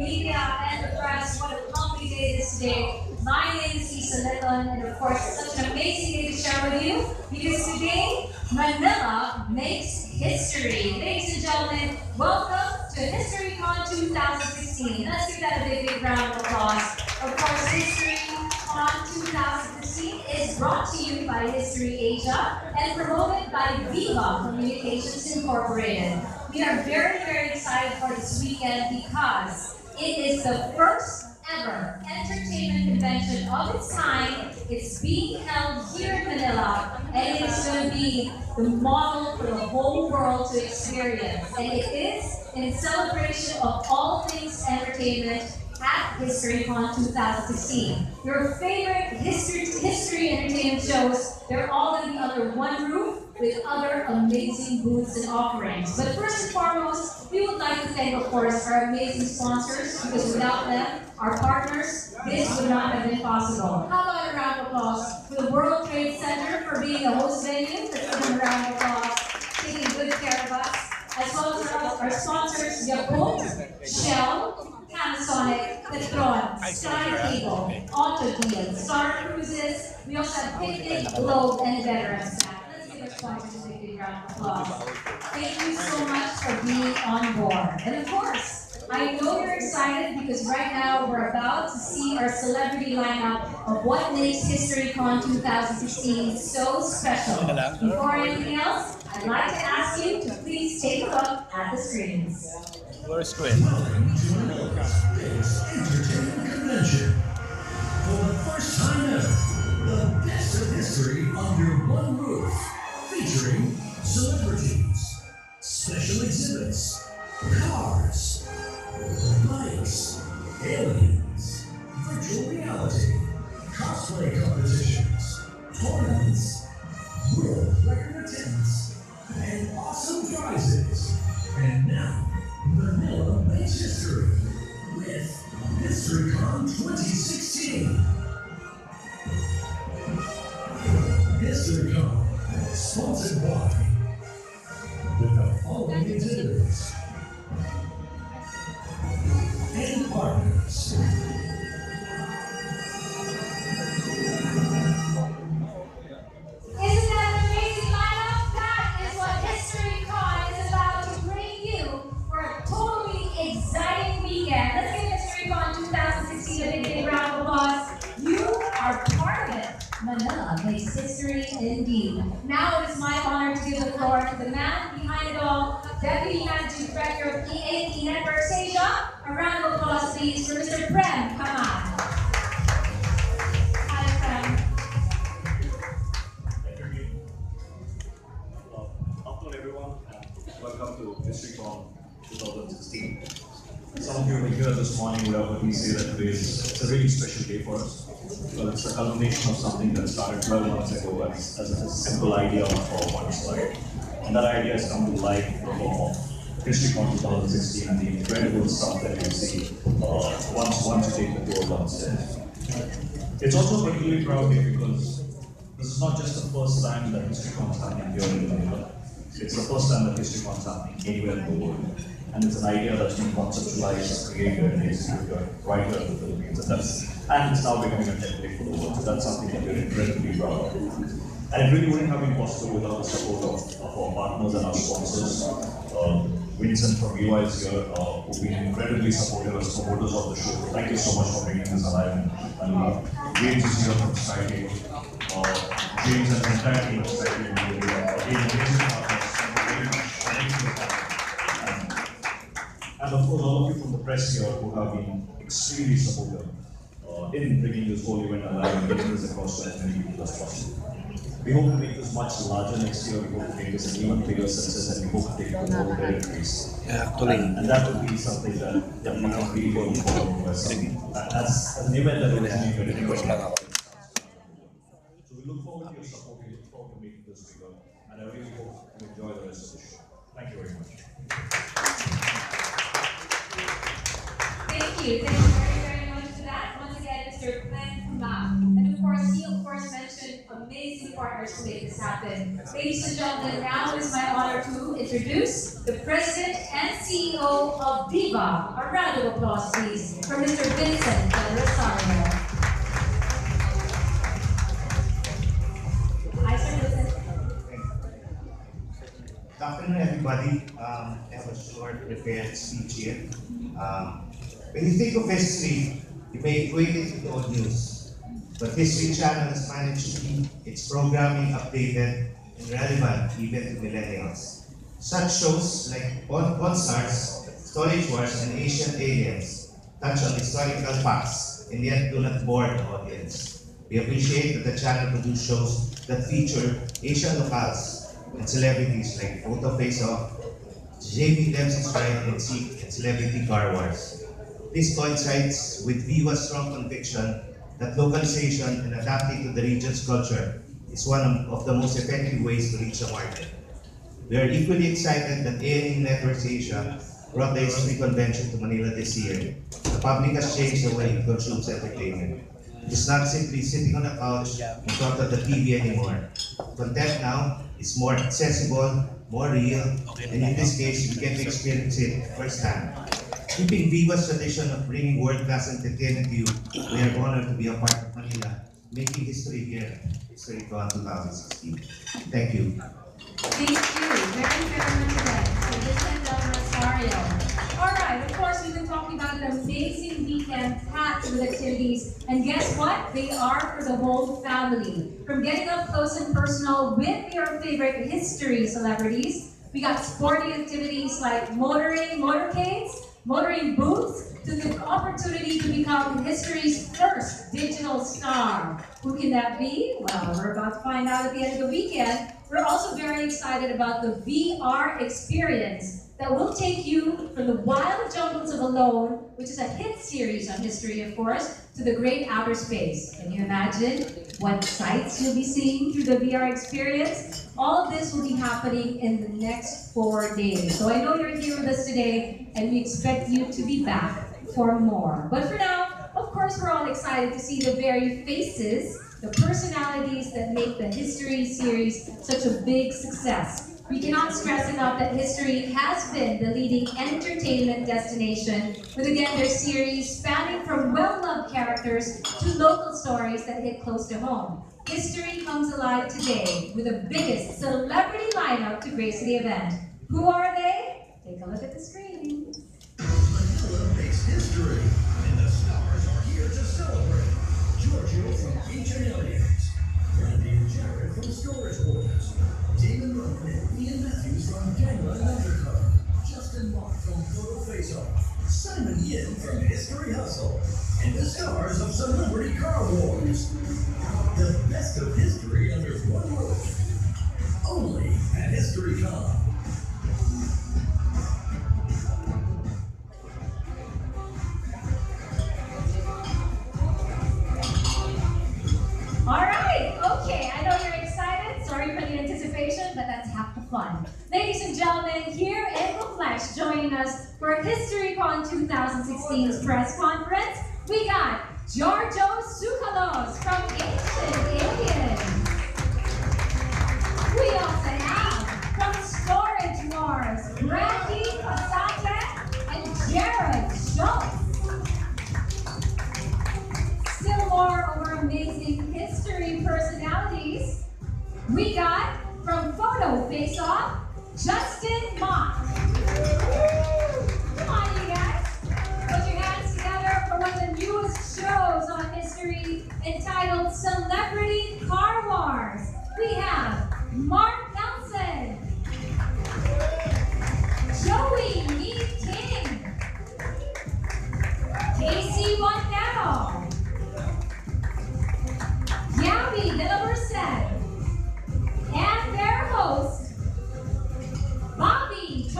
media, and the press. What a lovely day it is today. My name is Lisa Litton, and of course, it's such an amazing day to share with you because today, Manila makes history. Ladies and gentlemen, welcome to HistoryCon 2016. Let's give that a big round of applause. Of course, HistoryCon 2016 is brought to you by History Asia and promoted by Viva Communications Incorporated. We are very excited for this weekend because it is the first ever entertainment convention of its kind. It's being held here in Manila, and it is going to be the model for the whole world to experience. And it is in celebration of all things entertainment at HistoryCon 2016. Your favorite history entertainment shows, they're all going to be under one roof with other amazing booths and offerings. But first and foremost, we would like to thank, of course, our amazing sponsors, because without them, our partners, this would not have been possible. How about a round of applause for the World Trade Center for being the host venue? Let's give them a round of applause, taking good care of us. As well as our sponsors, Yakult, Shell, Panasonic, Petron, Sky Cable, Autodeal, Star Cruises. We also have Picnic, Globe, and Veterans Staff. Let's give our sponsors a big round of applause. Thank you so much for being on board. And of course, I know you're excited because right now we're about to see our celebrity lineup of what makes HistoryCon 2016 so special. Before anything else, I'd like to ask you to please take a look at the screens. Where's Squid? Biggest entertainment convention. For the first time ever, the best of history under one roof. Featuring celebrities, special exhibits, cars, bikes, aliens, virtual reality, cosplay competitions, tournaments, world record attendance, and awesome prizes. And now, Manila makes history with HistoryCon 2016. HistoryCon, sponsored by with the following exhibitors and partners. Isn't that an amazing lineup? That is what HistoryCon is about to bring you for a totally exciting weekend. Let's give HistoryCon 2016 a big round of applause. You are part of it. Manila makes history indeed. Now it is my honor to give the floor to the man behind it all, Deputy Managing Director of EAP Networks Asia. A round of applause, please, for Mr. Prem. Come on. Hi, Prem. Afternoon, everyone, and welcome to HistoryCon 2016. Some of you who were here this morning would have heard me say that today is a really special day for us. Well, it's a culmination of something that started 12 months ago as a simple idea for one slide. And that idea has come to life for HistoryCon 2016 and the incredible stuff that you'll see once you take the tour downstairs. It's also a particularly proud day because this is not just the first time that HistoryCon is happening here in Manila. It's the first time that HistoryCon is happening anywhere in the world. And it's an idea that's been conceptualized, created, and executed right here in the Philippines. And it's now becoming a template for the world. So that's something that we're incredibly proud of. And it really wouldn't have been possible without the support of our partners and our sponsors. Vincent from UI is here, who've been incredibly supportive as promoters of the show. Thank you so much for bringing this alive. And James is here from Sky Cable. James and the entire team of Sky Cable will be amazing partners. And of course, all of you from the press here who have been extremely supportive in bringing this whole event alive and getting this across to as many people as possible. We hope to make this much larger next year. We hope to make this an even bigger success, and we hope to take it to more territories. And that would be something that we can really go forward with as an event that will continue to grow. So we look forward to your support. We look forward to making this bigger, and I really hope you enjoy the rest of the show. Thank you very much. Thank you. Thank you very much for that. Once again, Mr. Prem Kumar. And of course, he mentioned amazing partners to make this happen. Ladies and gentlemen, now is my honor to introduce the President and CEO of Viva. A round of applause, please, for Mr. Vincent Del Rosario. Hi, Sir Vincent. Good afternoon, everybody. I have a short prepared speech here. When you think of history, you may equate it with old news. But History Channel has managed to keep its programming updated and relevant even to millennials. Such shows like Pawn Stars, Storage Wars, and Ancient Aliens touch on historical facts and yet do not bore the audience. We appreciate that the channel produces shows that feature Asian locals and celebrities like Photo Face Off, Jamie Dempsey's Ride and Seek, and Celebrity Car Wars. This coincides with Viva's strong conviction that localization and adapting to the region's culture is one of the most effective ways to reach a market. We are equally excited that A&E Networks Asia brought the History Convention to Manila this year. The public has changed the way it consumes entertainment. It's not simply sitting on a couch in front of the TV anymore. Content now is more accessible, more real, and in this case, we get to experience it firsthand. Keeping Viva's tradition of bringing world-class entertainment to you, we are honored to be a part of Manila, making history here, HistoryCon 2016. Thank you. Thank you very much again. So Vincent Del Rosario. All right, of course, we've been talking about an amazing weekend packed with activities. And guess what? They are for the whole family. From getting up close and personal with your favorite history celebrities, we got sporting activities like motoring motorcades, motoring booths, to the opportunity to become history's first digital star. Who can that be? Well, we're about to find out at the end of the weekend. We're also very excited about the VR experience that will take you from the wild jungles of Alone, which is a hit series on history, of course, to the great outer space. Can you imagine what sights you'll be seeing through the VR experience? All of this will be happening in the next 4 days. So I know you're here with us today, and we expect you to be back for more. But for now, of course, we're all excited to see the very faces, the personalities that make the History series such a big success. We cannot stress enough that History has been the leading entertainment destination with, again, their series spanning from well-loved characters to local stories that hit close to home. History comes alive today with the biggest celebrity lineup to grace the event. Who are they? Take a look at the screen. Manila makes history, and the stars are here to celebrate. Giorgio from Ancient Aliens, Randy and Jared from Storage Wars, Damon Rowan and Ian Matthews from Gangland and Undercover, Justin Mark from Photo Face Off, Simon Yin from History Hustle, and the stars of Celebrity Car Wars. The best of history under one roof. Only at HistoryCon. All right, okay, I know you're excited. Sorry for the anticipation, but that's half the fun. Ladies and gentlemen, here in the flesh, joining us for HistoryCon 2016's press conference, we got Giorgio Tsoukalos from Ancient Aliens. We also have from Storage Wars, Randy Pasante and Jared Schultz. Still more of our amazing history personalities. We got from Photo Face Off, Justin Mott. Come on, you guys. Put your hands together for one of the newest shows on history entitled Celebrity Car Wars. We have Mark Nelson, Joey Mead King, Casey Montero, Gabby De La Merced, and their host, Bobby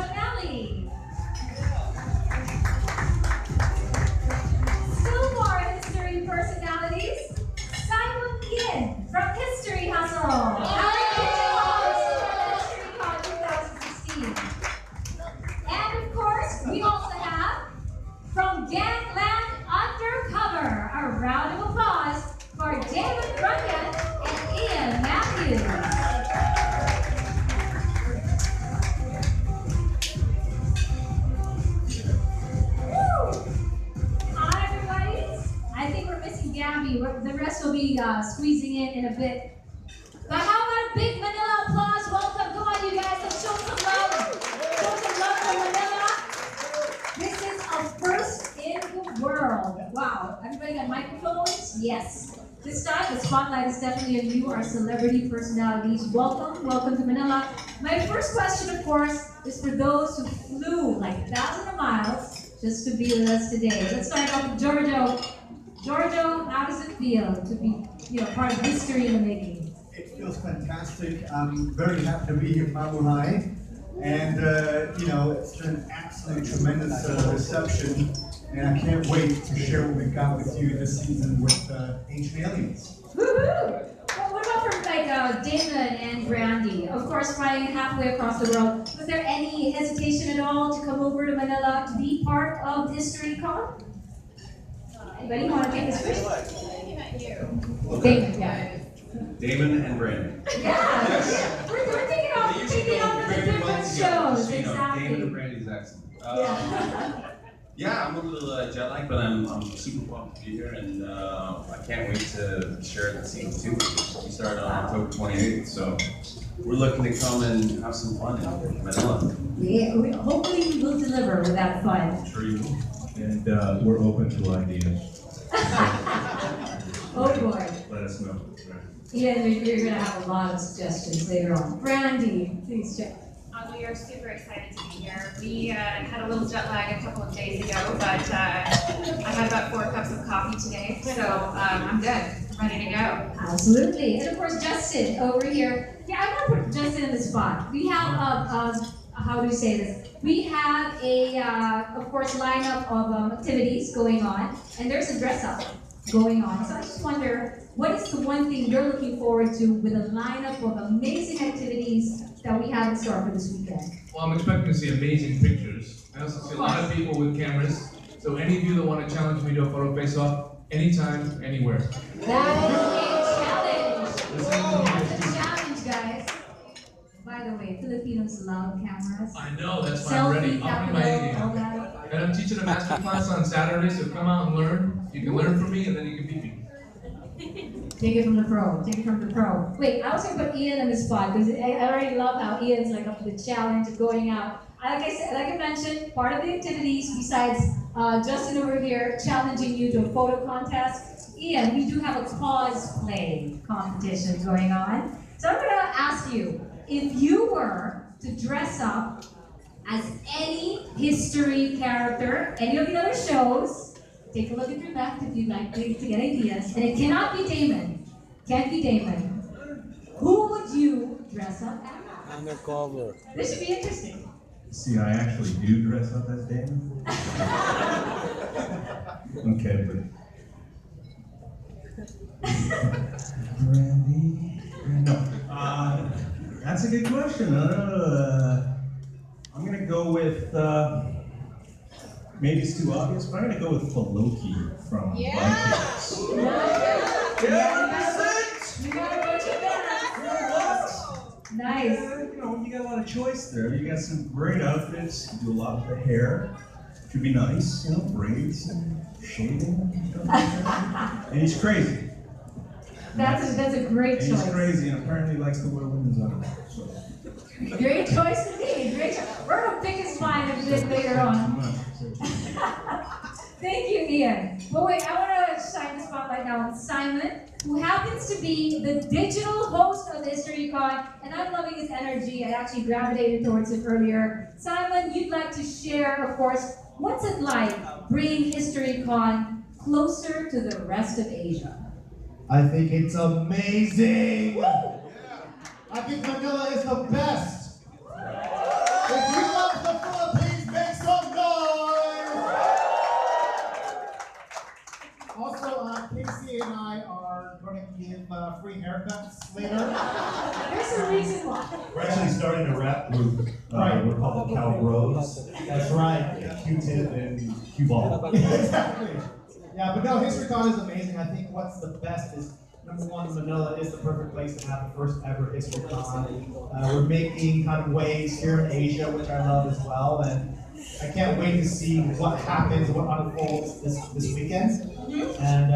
squeezing in a bit. But how about a big Manila applause? Welcome. Come on, you guys. Let's show some love. Show some love for Manila. This is a first in the world. Wow. Everybody got microphones? Yes. This time, the spotlight is definitely on you, our celebrity personalities. Welcome. Welcome to Manila. My first question, of course, is for those who flew like thousands of miles just to be with us today. Let's start off with Giorgio. Giorgio, how does it feel to be, part of history in the making? It feels fantastic. I'm very happy to be here in Mamuhay. And, it's been an absolute tremendous reception. And I can't wait to share what we've got with you this season with Ancient Aliens. Woohoo! Well, what about for Damon and Brandy? Of course, flying halfway across the world. Was there any hesitation at all to come over to Manila to be part of HistoryCon? Anybody want to take this first? Looking at you. Damon, yeah. Damon and Brandon. Yeah, we're taking off the different shows. Exactly. Damon and Brandy's excellent. Yeah. Yeah, I'm a little jet lagged, but I'm super pumped to be here, and I can't wait to share the season 2. We start on October 28th, so we're looking to come and have some fun in Manila. Yeah, hopefully we will deliver with that fun. I'm sure you will. And we're open to ideas. Oh boy. Let us know. Ian, you're going to have a lot of suggestions later on. Brandy, please check. We are super excited to be here. We had a little jet lag a couple of days ago, but I had about 4 cups of coffee today, so I'm good. I'm ready to go. Absolutely. And of course, Justin over here. Yeah, I want to put Justin in the spot. We have, how do you say this? We have a, of course, lineup of activities going on, and there's a dress up going on. So I just wonder, what is the one thing you're looking forward to with a lineup of amazing activities that we have in store for this weekend? Well, I'm expecting to see amazing pictures. I also see a lot of people with cameras. So any of you that want to challenge me to a photo face-off, anytime, anywhere. That is a challenge. Listen, That's a challenge, guys. By the way, Filipinos love cameras. I know, that's why I'm ready. Selfie, I'll bring my capital, all A that. And I'm teaching a master class on Saturday, so come out and learn. You can learn from me, and then you can beat me. Take it from the pro. Take it from the pro. Wait, I was gonna put Ian on the spot because I already love how Ian's like up to the challenge of going out. Like I mentioned, part of the activities besides Justin over here challenging you to a photo contest, Ian, we do have a cosplay competition going on. So I'm gonna ask you, if you were to dress up as any history character, any of the other shows, take a look at your left if you'd like to get ideas. And it cannot be Damon. Can't be Damon. Who would you dress up as? Undercover. This should be interesting. See, I actually do dress up as Damon. Okay, but Brandy? No. That's a good question. I'm gonna go with. Maybe it's too obvious, but I'm gonna go with Loki from Vikings. You gotta go to that. Nice. You got a lot of choice there. You got some great outfits. You do a lot with the hair. Should be nice, braids and shaving. And he's crazy. That's a great And choice. he's crazy, and apparently likes to wear women's underwear. So. Great choice indeed. Great choice. We're gonna pick his mind a bit later on. Thank you, Ian. But wait, I want to shine the spotlight now on Simon, who happens to be the digital host of HistoryCon, and I'm loving his energy. I actually gravitated towards it earlier. Simon, you'd like to share, of course, what's it like bringing HistoryCon closer to the rest of Asia? I think it's amazing! I think Manila is the best! If you love the Philippines, make some noise! Also, Casey and I are going to give free haircuts later. There's a reason why. We're actually starting a rap group. Right. We're called the Cowbros. That's right. Q-tip and Q-ball. Exactly. Yeah, but no, HistoryCon is amazing. I think what's the best is, number one, Manila is the perfect place to have the first ever HistoryCon. We're making kind of waves here in Asia, which I love as well. And I can't wait to see what happens, what unfolds this weekend. And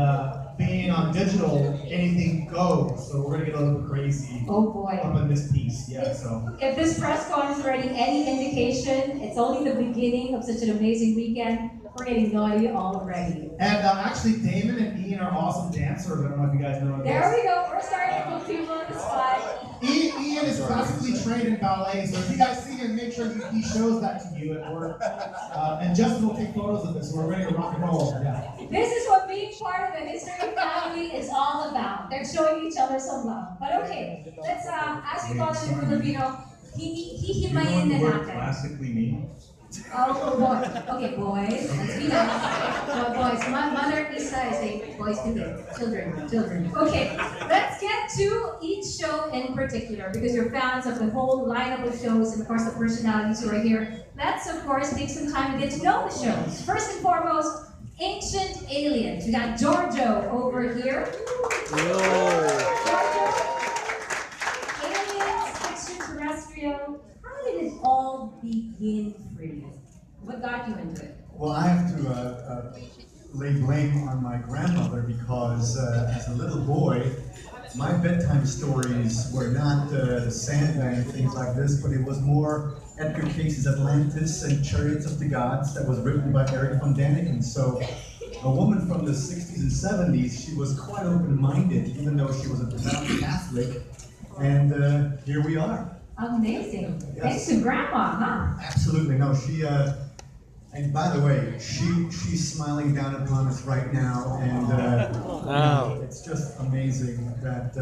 being on digital, anything goes. So we're gonna get a little crazy Oh boy. up in this piece. Yeah. So If this press con is already any indication, it's only the beginning of such an amazing weekend. We're getting naughty already. and actually, Damon and Ian are awesome dancers. I don't know if you guys know this. There we go. We're starting to put people on the spot. Ian is classically trained in ballet, so if you guys see him, make sure he shows that to you at work. And Justin will take photos of this. So we're ready to rock and roll. Yeah. This is what being part of the history family is all about. They're showing each other some love. But okay, let's as we call it in Filipino, hihimayin na natin. classically mean? Oh boy. Okay, boys. Let's be nice. No, boys. Mother Isa is saying boys can do. Children. Okay, let's get to each show in particular because you're fans of the whole lineup of shows and of course the personalities who are here. Let's of course take some time to get to know the shows. First and foremost, Ancient Aliens. We got Giorgio over here. Giorgio. Aliens, extraterrestrial. How did it all begin for you? What got you into it? Well, I have to lay blame on my grandmother because as a little boy, my bedtime stories were not the Sandman, things like this, but it was more Edgar Case's Atlantis and Chariots of the Gods that was written by Eric von Däniken. So a woman from the 60s and 70s, she was quite open-minded, even though she was a devout Catholic. And here we are. Amazing. Yes. Thanks to Grandma, huh? Absolutely, no, she, and by the way, she's smiling down upon us right now, and you know, it's just amazing that,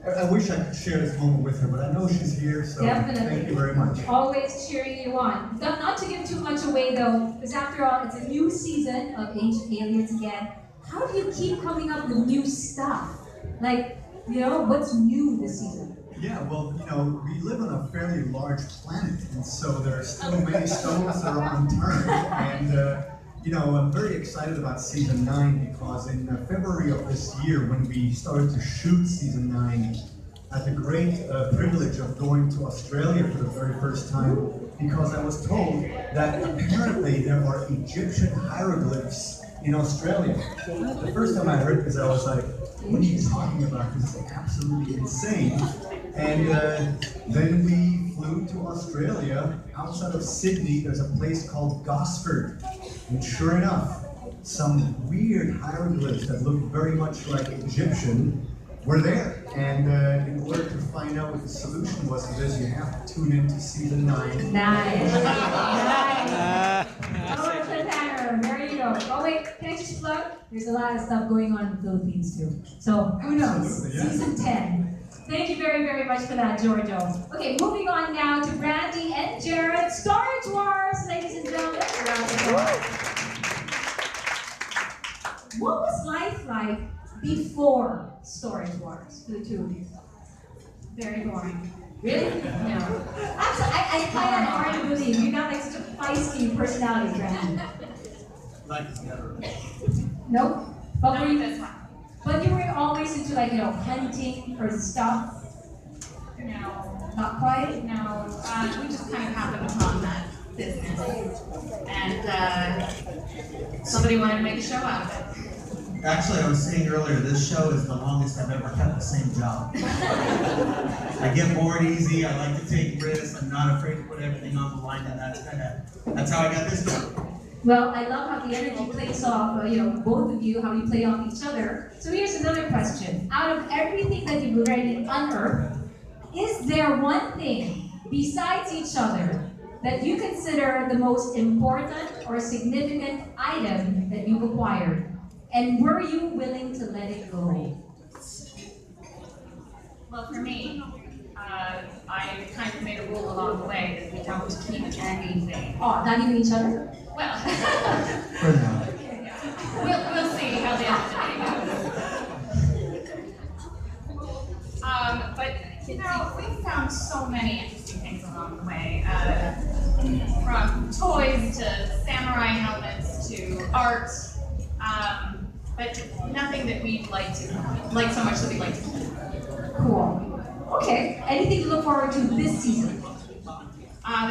I wish I could share this moment with her, but I know she's here, so Definitely. thank you very much. Always cheering you on. Not to give too much away though, because after all, it's a new season of Ancient Aliens again. How do you keep coming up with new stuff? Like, you know, what's new this season? Yeah, well, you know, we live on a fairly large planet, and so there are still many stones that are unturned, and you know, I'm very excited about season 9 because in February of this year, when we started to shoot season 9, I had the great privilege of going to Australia for the very first time because I was told that apparently there are Egyptian hieroglyphs in Australia. The first time I heard this, I was like, what are you talking about? This is absolutely insane. And then we flew to Australia. Outside of Sydney, there's a place called Gosford. And sure enough, some weird hieroglyphs that look very much like Egyptian were there. And in order to find out what the solution was to this, you have to tune into season 9. Nice. Oh, there you go. Oh wait, can I just plug? There's a lot of stuff going on in the Philippines too. So who knows? Absolutely, yeah. Season 10. Thank you very, very much for that, Giorgio. Okay, moving on now to Brandy and Jared. Storage Wars, ladies and gentlemen. What was life like before Storage Wars for the two of you? Very boring. Really? No. I find that hard to believe. You got like such a feisty personality, Brandy. Life is never. Nope. But Not were with you, this one. but you were always into like, you know, hunting for stuff? No. Not quite? No. We just kind of happened upon that business. And somebody wanted to make a show out of it. Actually, I was saying earlier, this show is the longest I've ever kept the same job. I get bored easy, I like to take risks, I'm not afraid to put everything on the line, and that's how I got this job. Well, I love how the energy plays off, you know, both of you, how you play off each other. So here's another question. Out of everything that you've already unearthed, is there one thing besides each other that you consider the most important or significant item that you've acquired? And were you willing to let it go? Well, for me, I kind of made a rule along the way that we don't keep anything. Oh, not even each other? Well, For now. we'll see how the end of the day goes. But you know, we found so many interesting things along the way, from toys to samurai helmets to art, but nothing that we'd like so much that we'd like to keep. Cool. Okay. Anything to look forward to this season?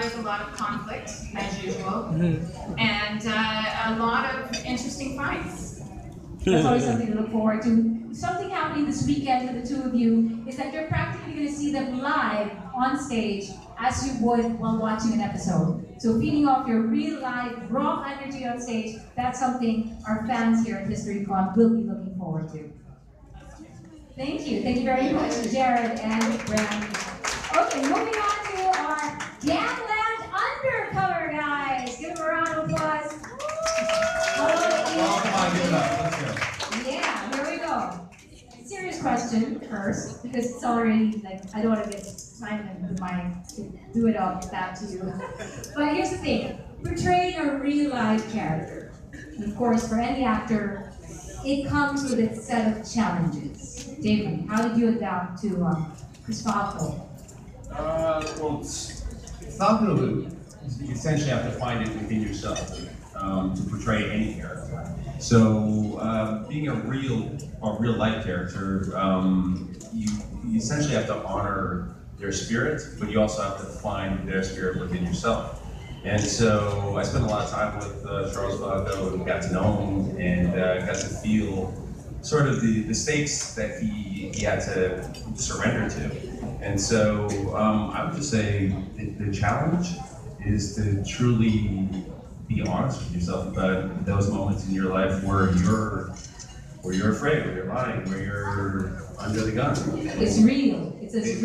There's a lot of conflict, as usual, and a lot of interesting finds. That's always something to look forward to. Something happening this weekend for the two of you is that you're practically going to see them live on stage as you would while watching an episode. So feeding off your real life, raw energy on stage, that's something our fans here at HistoryCon will be looking forward to. Thank you. Thank you very much, Jared and Brandon. Okay, moving on to our Gangland Undercover guys. Give them a round of applause. Oh, come on, give it up. Let's go. Yeah, here we go. Serious question first, because it's already like I don't want to get Simon with my do it all back to you. But here's the thing: portraying a real life character. And of course, for any actor, it comes with its set of challenges. David, how did you adapt to Crispato? Well, it's not really. You essentially have to find it within yourself to portray any character. So, being a real life character, you essentially have to honor their spirit, but you also have to find their spirit within yourself. And so, I spent a lot of time with Charles Vago and got to know him and got to feel sort of the stakes that he had to surrender to. And so I would just say the challenge is to truly be honest with yourself about those moments in your life where you're afraid, where you're lying, where you're under the gun. It's real. It's as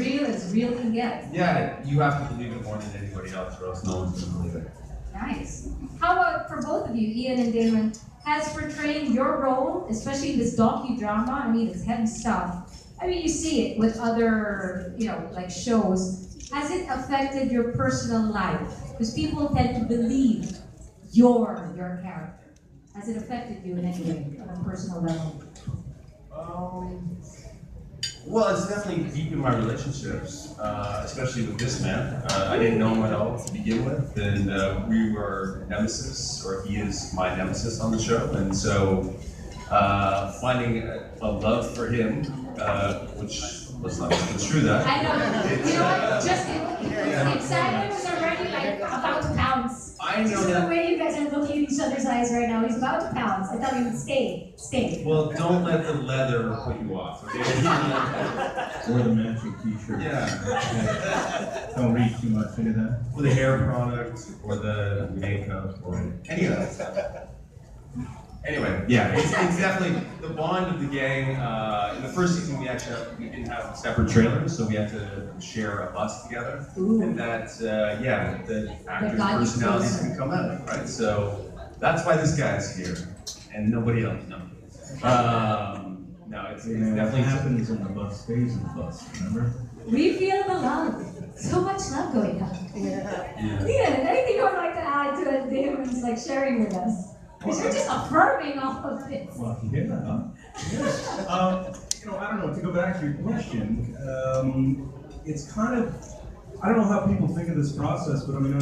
real can get. Yeah, you have to believe it more than anybody else, or else no one's gonna believe it. Nice. How about for both of you, Ian and Damon? Has portraying your role, especially in this docudrama, I mean, it's heavy stuff. I mean, you see it with other, like shows. Has it affected your personal life? Because people tend to believe you're your character. Has it affected you in any way on a personal level? Well, it's definitely deepened my relationships, especially with this man. I didn't know him at all to begin with, and we were nemesis, or he is my nemesis on the show. And so, finding a love for him, which was not true that. I know. You know what? Just Simon was already like about to pounce. I know Just that. the way you guys are looking at each other's eyes right now, he's about to pounce. I tell him, stay. Well, don't let the leather put you off, okay? Or the matching t-shirt. Yeah. Don't read too much into that. Or the hair product, or the makeup, or any of that stuff. Anyway, yeah, it's definitely the bond of the gang. In the first season, we didn't have separate trailers, so we had to share a bus together. Ooh. And that, the actors' got you personalities closer. can come out, right? So that's why this guy's here, and nobody else. No, it's definitely what happens in the bus stays in the bus, remember? We feel the love. So much love going on. Yeah. Ian, anything you would like to add to what Damon's like sharing with us? Because you're just affirming all of this. Well, if you hear that, huh? Yes. I don't know, to go back to your question, it's kind of, I don't know how people think of this process, but I mean,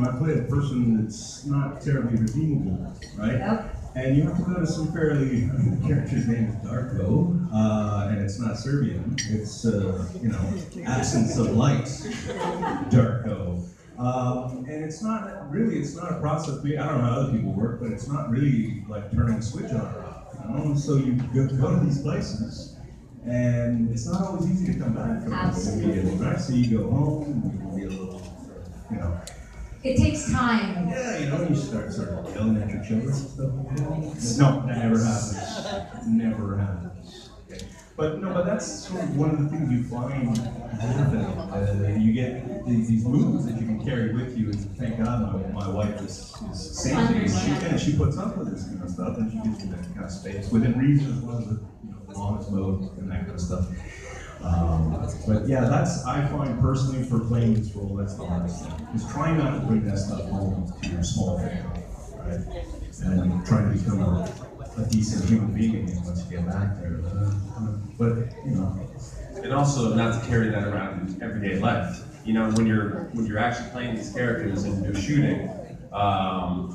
I play a person that's not terribly redeemable, right? Yep. And you have to go to some fairly, the character's name is Darko, and it's not Serbian, it's, absence of light, Darko. And it's not a process, I don't know how other people work, but it's not really like turning a switch on or off, So you go to these places, and it's not always easy to come back from this immediately, right? So you go home, you be a little, It takes time. yeah, you start sort of yelling at your children and stuff like that. No, that never happens. Never happens. Okay. But that's sort of one of the things you find happening. You get these moods that you can carry with you, and thank God my wife is same thing. She puts up with this kind of stuff, and she gives me that kind of space within reason, as well as the longest mode and that kind of stuff. But yeah, I find personally for playing this role, that's the hardest thing. Is trying not to bring that stuff home to your small family, right? And trying to become a decent human being again once you get back there. But And also not to carry that around in everyday life. When you're actually playing these characters and you're shooting,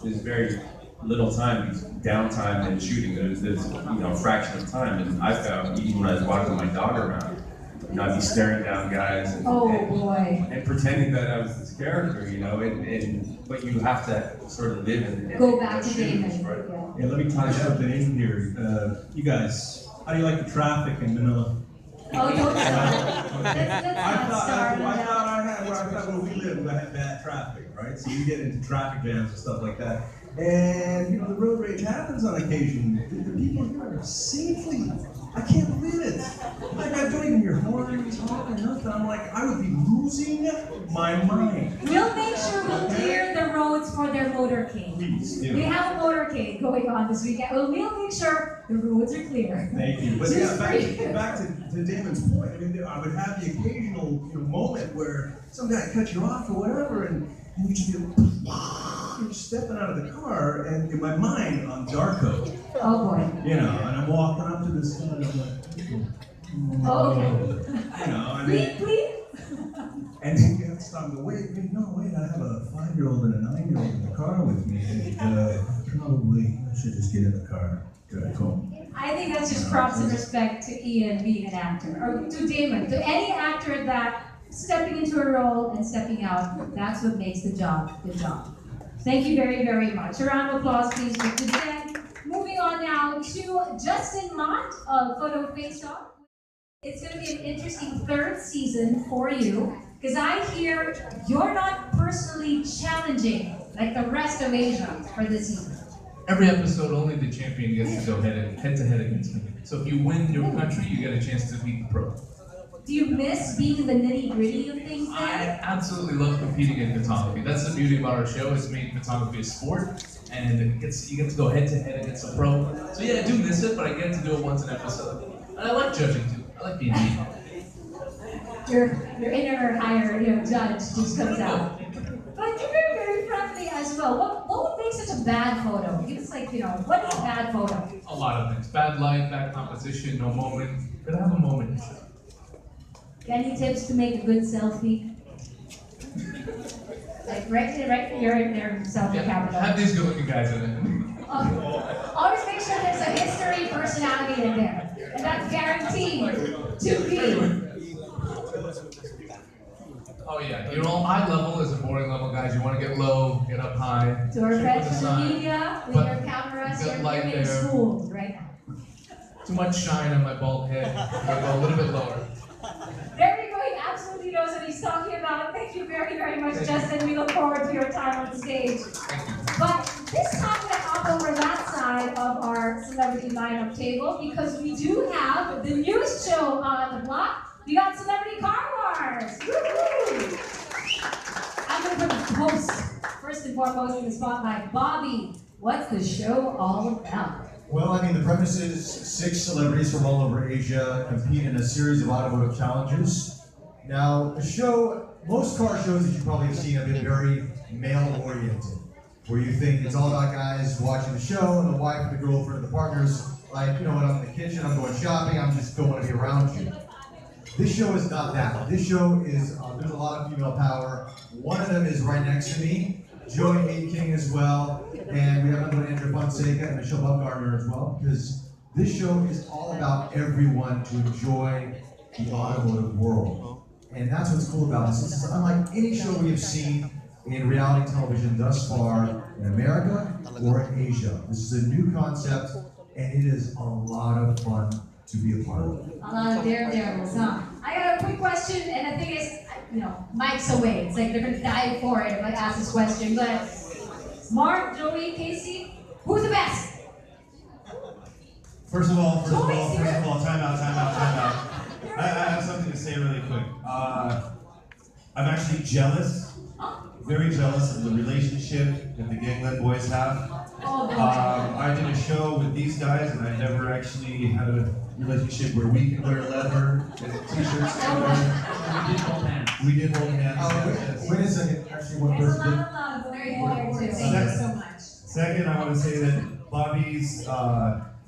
there's very little time, downtime in shooting. There's a fraction of time, and I found even when I was walking my dog around, you know, I'd be staring down guys and, Oh and, boy. and pretending that I was this character, you know, but you have to sort of live in Go back to shoes, Damon. right? Yeah. Yeah, let me tie something in here. You guys, how do you like the traffic in Manila? Oh, don't start. Okay. Let's I not thought start on I that. thought I had where we live, we had bad traffic, right? So you get into traffic jams and stuff like that. And you know, the road rage happens on occasion. The people here are safely. I can't believe it. Like I don't even hear horns, honking, nothing. I'm like, I would be losing my mind. We'll make sure we'll clear the roads for their motorcade. Please do. We have a motorcade going on this weekend. We'll make sure the roads are clear. Thank you. But Just yeah, back to Damon's point. I mean, I would have the occasional moment where some guy cut you off or whatever, and you just feel you're stepping out of the car, and in my mind, I'm Darko. Oh boy. You know, and I'm walking up to this guy, and I'm like, Oh, okay. you know, and Please, then, please. and then you have to stop and go, wait, I have a 5-year-old and a 9-year-old in the car with me, and probably I should just get in the car, drive home. I think that's just props and respect to Ian being an actor, or to Damon, to any actor that stepping into a role and stepping out, that's what makes the job the job. Thank you very, very much. A round of applause, please, for today. Moving on now to Justin Mott of Photo Face Off. It's going to be an interesting third season for you, because I hear you're not personally challenging like the rest of Asia for this season. Every episode, only the champion gets to go head to head against me. So if you win your country, you get a chance to beat the pro. Do you miss being in the nitty-gritty of things then? I absolutely love competing in photography. That's the beauty about our show, is making photography a sport, and you get to go head to head against a pro. So yeah, I do miss it, but I get to do it once an episode. And I like judging too. I like being mean. Your inner higher, judge just comes out. But you're very, very friendly as well. What would make such a bad photo? Give us what is a bad photo? A lot of things. Bad light, bad composition, no moment. Gotta have a moment. Any tips to make a good selfie? Like right you're in there selfie Have camera. these good-looking guys in it. Always make sure there's a history personality in there. And that's guaranteed to be. Oh yeah, you're all eye level is a boring level, guys. You want to get low, get up high. To our shoot friends with from the the sun. media, with But your cameras, good you're light getting there. schooled right now. Too much shine on my bald head. I go a little bit lower. There you go, he absolutely knows what he's talking about. Thank you very, very much, Justin. We look forward to your time on stage. But this time we're going to hop over that side of our celebrity lineup table, because we do have the newest show on the block. We got Celebrity Car Wars. Woo-hoo! I'm going to put the host first and foremost in the spotlight. Bobby, what's the show all about? Well, I mean, the premise is 6 celebrities from all over Asia compete in a series of automotive challenges. Now, the show, most car shows that you probably have seen have been very male-oriented, where you think it's all about guys watching the show, and the wife, the girlfriend, and the partners, like, you know what, I'm in the kitchen, I'm going shopping, I'm just don't want to be around you. This show is not that. This show is, there's a lot of female power. One of them is right next to me, Joey A. King as well, and we have another one, Andrew Fonseca and Michelle Bumgarner as well, because this show is all about everyone to enjoy the automotive world. And that's what's cool about this. This is unlike any show we have seen in reality television thus far in America or in Asia. This is a new concept, and it is a lot of fun to be a part of. A lot of daredevils, huh? I got a quick question, and the thing is, Mike's away. It's like they're gonna die for it if I ask this question. But Mark, Joey, Casey, who's the best? First of all, time out. I have something to say really quick. I'm actually jealous, very jealous of the relationship that the Gangland boys have. I did a show with these guys, and I never actually had a relationship where we can wear leather and t-shirts together. We did hold hands. Wait a second, actually one There's a person lot of love very here too. Thank you so much. Second, I want to say that Bobby's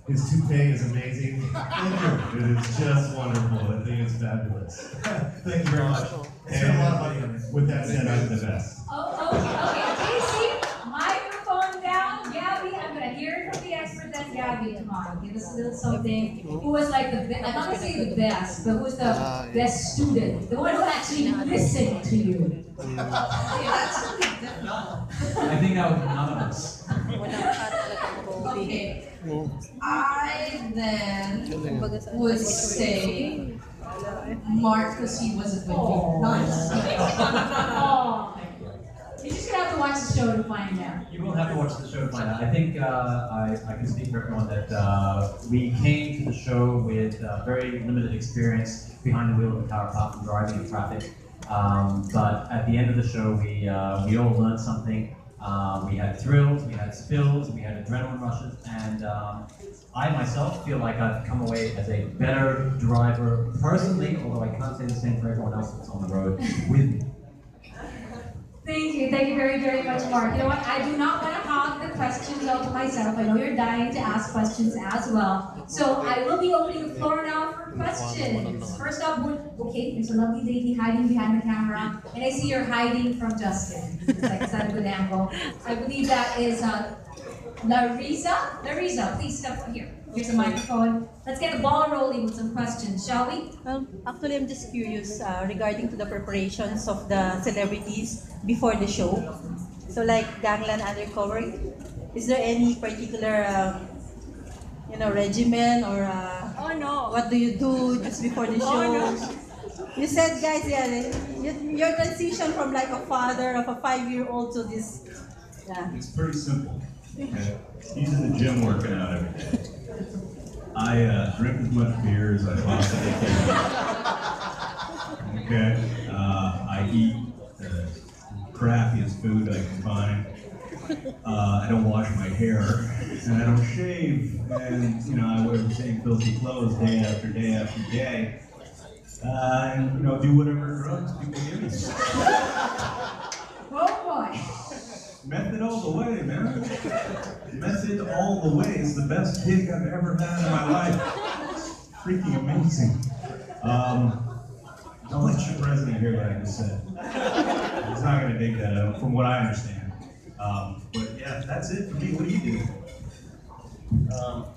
his toupee is amazing. Thank you. It is just wonderful. I think it's fabulous. Thank you very much. It's been a lot of money on this. With that said, I'm the best. Okay. Casey, microphone down. Gabby, I'm gonna hear it from the expert. That's Gabby. Shall we? Come on, give us a little something. Who was like the best? I'm not gonna say the best, but who's the best student? The one who actually listened to you. Okay, that's really difficult. I think that was none of us. Okay. I then would say Mark because he was a good leader. Nice. Oh. You're just gonna have to watch the show to find out. You will have to watch the show to find out. I think I can speak for everyone that we came to the show with very limited experience behind the wheel of a car, apart from driving in traffic. But at the end of the show, we all learned something. We had thrills, we had spills, we had adrenaline rushes, and I myself feel like I've come away as a better driver personally, although I can't say the same for everyone else that's on the road with me. Thank you very, very much, Mark. You know what? I do not want to hog the questions out to myself. I know you're dying to ask questions as well. So I will be opening the floor now for questions. First up, okay, there's a lovely lady hiding behind the camera, and I see you're hiding from Justin. It's like, is that a good angle? I believe that is Larissa. Larissa, please step up here. Here's a microphone. Let's get the ball rolling with some questions, shall we? Well, actually, I'm just curious regarding to the preparations of the celebrities before the show. So, like Gangland Undercover, is there any particular, regimen or what do you do just before the show? You said, guys, your transition from like a father of a 5-year-old to this. Yeah. It's pretty simple. Okay? He's in the gym working out every day. I drink as much beer as I possibly can. Okay? I eat the crappiest food I can find. I don't wash my hair, and I don't shave, and I wear the same filthy clothes day after day after day, and do whatever drugs people give me. Oh boy. Method all the way, man. Method all the way is the best gig I've ever had in my life. Freaking amazing. Don't let your president hear what I just said. He's not going to dig that out, from what I understand. But yeah, that's it for me. What do you do?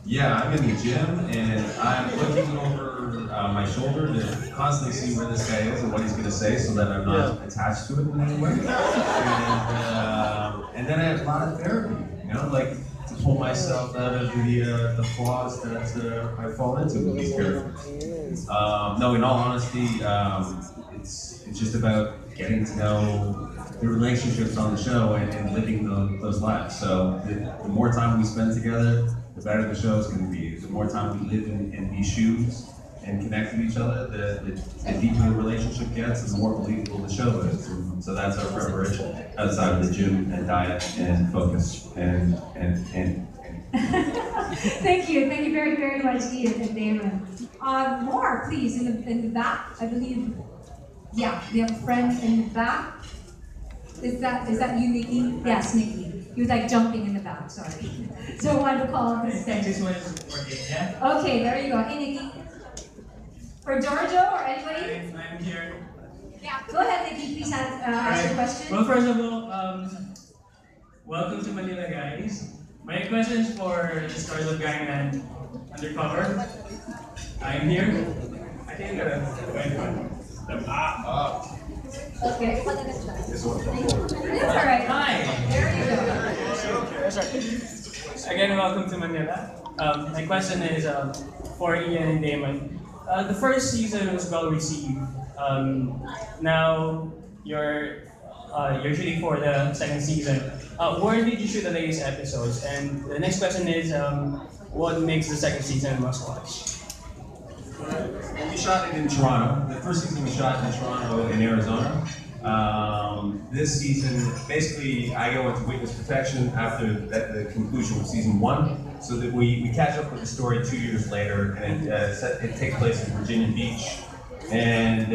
Yeah, I'm in the gym and I'm looking over my shoulder to constantly see where this guy is and what he's going to say so that I'm not attached to it in any way. And then I have a lot of therapy, like to pull myself out of the flaws that I fall into with these characters. No, in all honesty, it's just about getting to know the relationships on the show and living those lives. So the more time we spend together, the better the show is going to be. The more time we live in these shoes and connect with each other, the deeper the relationship gets and the more believable the show is. So that's our preparation outside of the gym and diet and focus and. Thank you very, very much, Ian and Damon. More, please, in the back, I believe. Yeah, we have a friend in the back. Is that you, Nikki? Yes, Nikki. He was like jumping in the back, sorry. So I wanted to call his attention. This one is working, yeah? Okay, there you go. Hey, Nikki. For Giorgio or anybody? I'm here. Yeah, go ahead, Nikki. Please ask your question. Well, first of all, welcome to Manila, guys. My question is for the stars of Gangland Undercover. I'm here. I think I gotta wait for Okay. This one. It's alright. Hi. There you go. Again, welcome to Manila. My question is for Ian and Damon. The first season was well received. Now you're shooting for the second season. Where did you shoot the latest episodes? And the next question is, what makes the second season must watch? We shot it in Toronto. The first season we shot in Toronto in Arizona. This season, basically, I go into witness protection after the conclusion of season 1, so that we catch up with the story 2 years later, and it takes place in Virginia Beach. And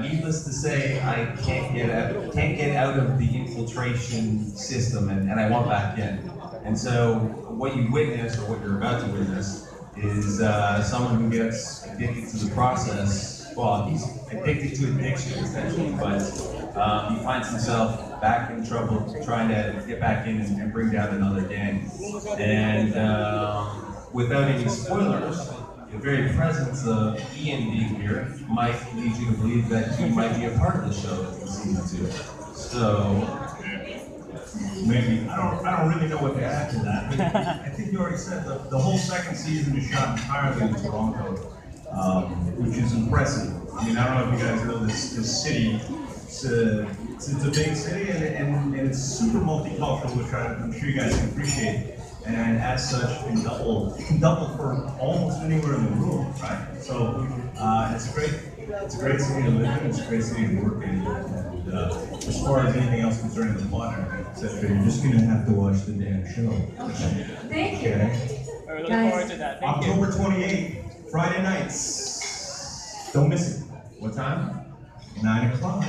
needless to say, I can't get out of the infiltration system, and I want back in. And so, what you witness, or what you're about to witness, is someone who gets addicted to the process. Well, he's addicted to addiction, essentially, but he finds himself back in trouble, trying to get back in and bring down another gang. And without any spoilers, the very presence of Ian being here might lead you to believe that he might be a part of the show in season 2. So Maybe I don't really know what to add to that. But I think you already said the whole second season is shot entirely in Toronto, which is impressive. I mean, I don't know if you guys know this city. It's a big city and it's super multicultural, which I'm sure you guys can appreciate. And as such, it can double for almost anywhere in the world, right? So it's a great city to live in. It's a great city to work in. And as far as anything else concerning the plot, etc., you're just gonna have to watch the damn show. Thank you. Okay. We're looking forward to that. Thank you. October 28th, Friday nights. Don't miss it. What time? 9 o'clock.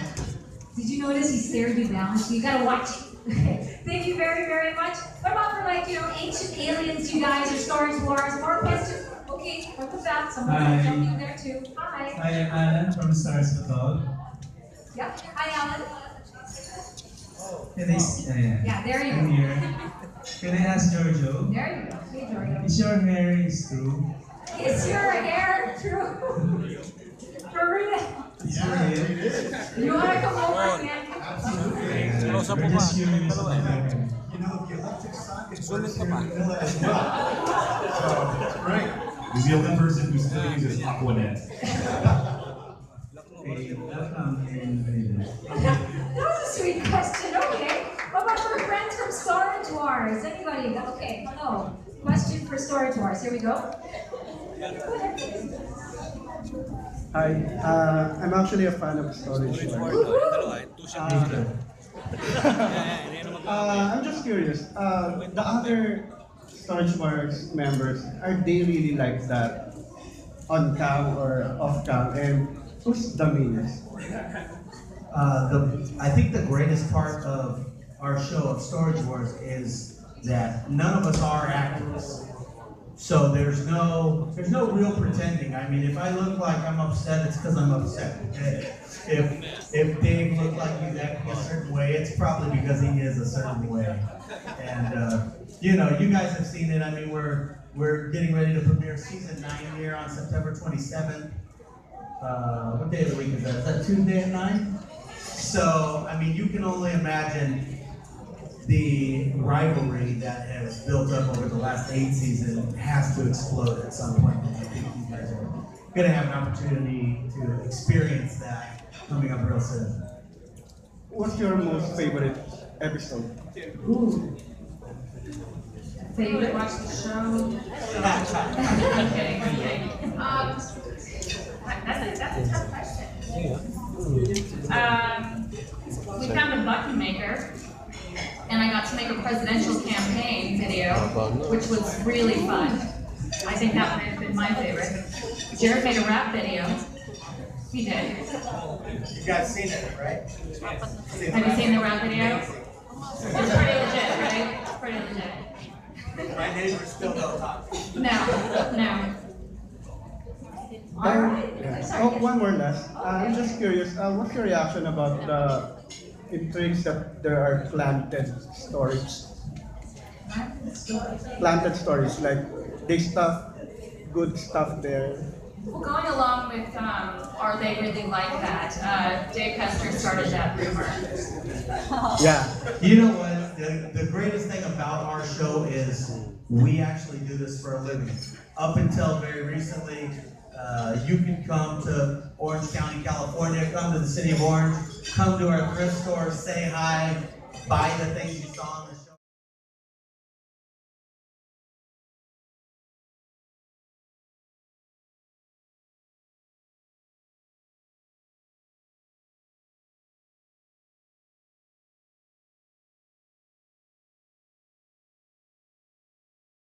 Did you notice he stared you down? So you gotta watch it. Okay. Thank you very, very much. What about for ancient aliens, you guys, or Star Wars? More questions? Okay, welcome back. Someone can jump in there too. Hi. Hi, I'm Alan from Stars Patrol. Yep. Hi, Alan. Yeah, there you I'm go. here. Can I ask Giorgio? There you go. Hey, Jordan. Is your hair is true? Is your hair true? For real? Yeah, it is. You want to come over, man? We're just curious about your hair. You know, the electric sockets work here in Manila as well. So, it's great. He's the only person who still uses Aquanet. Okay, welcome in Manila. That was a sweet question. Okay. What about for friends from Storage Wars? Anybody? Okay. Hello. Question for Storage Wars. Here we go. Go ahead. Hi, I'm actually a fan of Storage Wars. I'm just curious. The other Storage Wars members, are they really like that on cam or off cam? And who's the meanest? I think the greatest part of our show of Storage Wars is that none of us are actors. So there's no real pretending. I mean, if I look like I'm upset, it's because I'm upset. Okay? If Dave looked like he's acting a certain way, it's probably because he is a certain way. And you guys have seen it. I mean, we're getting ready to premiere season 9 here on September 27th. What day of the week is that? Is that Tuesday at 9? So I mean, you can only imagine the rivalry that has built up over the last 8 seasons has to explode at some point. And I think you guys are going to have an opportunity to experience that coming up real soon. What's your most favorite episode? Ooh. Favorite? Watch the show. I'm kidding. I'm kidding. That's a tough question. We found a button maker, and I got to make a presidential campaign video, which was really fun. I think that would have been my favorite. Jared made a rap video. He did. You guys seen it, right? Have you seen the rap video? It's pretty legit, right? It's pretty legit. My neighbors still don't talk. No. All right. Oh, one more last. I'm just curious. What's your reaction about the intrigues that there are planted stories? Planted stories, like they stuff good stuff there. Well, going along with, are they really like that? Dave Hester started that rumor. Yeah. You know what? The greatest thing about our show is we actually do this for a living. Up until very recently, you can come to Orange County, California, come to the city of Orange, come to our thrift store, say hi, buy the things you saw on the